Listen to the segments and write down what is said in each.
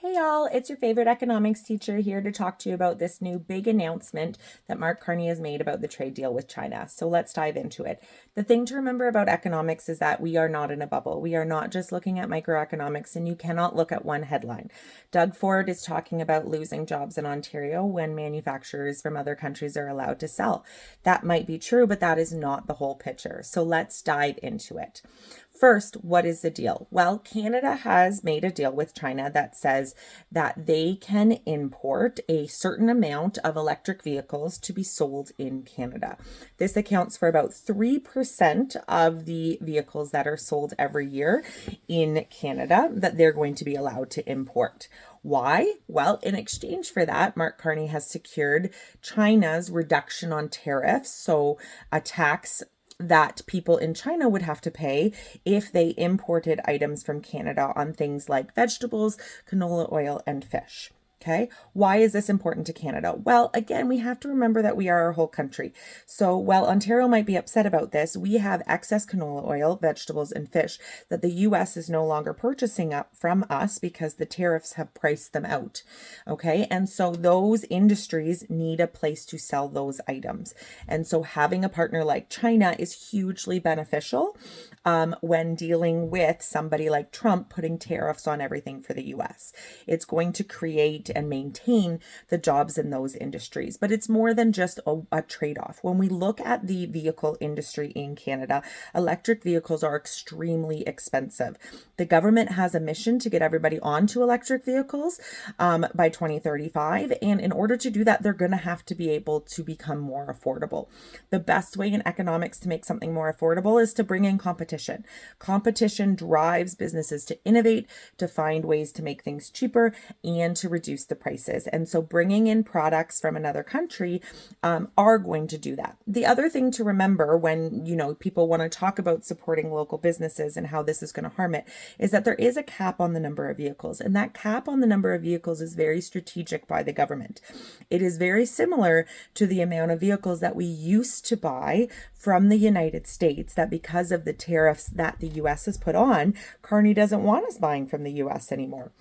Hey y'all, it's your favorite economics teacher here to talk to you about this new big announcement that Mark Carney has made about the trade deal with China. So let's dive into it. The thing to remember about economics is that we are not in a bubble. We are not just looking at microeconomics, and you cannot look at one headline. Doug Ford is talking about losing jobs in Ontario when manufacturers from other countries are allowed to sell. That might be true, but that is not the whole picture. So let's dive into it. First, what is the deal? Well, Canada has made a deal with China that says that they can import a certain amount of electric vehicles to be sold in Canada. This accounts for about 3% of the vehicles that are sold every year in Canada that they're going to be allowed to import. Why? Well, in exchange for that, Mark Carney has secured China's reduction on tariffs, so a tax that people in China would have to pay if they imported items from Canada on things like vegetables, canola oil, and fish. Okay, why is this important to Canada? Well, again, we have to remember that we are our whole country. So while Ontario might be upset about this, we have excess canola oil, vegetables, and fish that the US is no longer purchasing up from us because the tariffs have priced them out. Okay, and so those industries need a place to sell those items. And so having a partner like China is hugely beneficial when dealing with somebody like Trump putting tariffs on everything for the US. It's going to create and maintain the jobs in those industries. But it's more than just a trade-off. When we look at the vehicle industry in Canada, electric vehicles are extremely expensive. The government has a mission to get everybody onto electric vehicles by 2035. And in order to do that, they're going to have to be able to become more affordable. The best way in economics to make something more affordable is to bring in competition. Competition drives businesses to innovate, to find ways to make things cheaper, and to reduce the prices. And so bringing in products from another country are going to do that. The other thing to remember when, people want to talk about supporting local businesses and how this is going to harm it is that there is a cap on the number of vehicles. And that cap on the number of vehicles is very strategic by the government. It is very similar to the amount of vehicles that we used to buy from the United States, that because of the tariffs that the US has put on, Carney doesn't want us buying from the US anymore.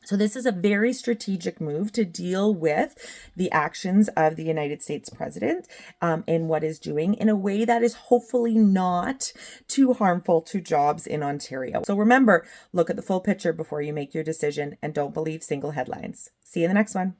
So this is a very strategic move to deal with the actions of the United States president and what is doing in a way that is hopefully not too harmful to jobs in Ontario. So remember, look at the full picture before you make your decision and don't believe single headlines. See you in the next one.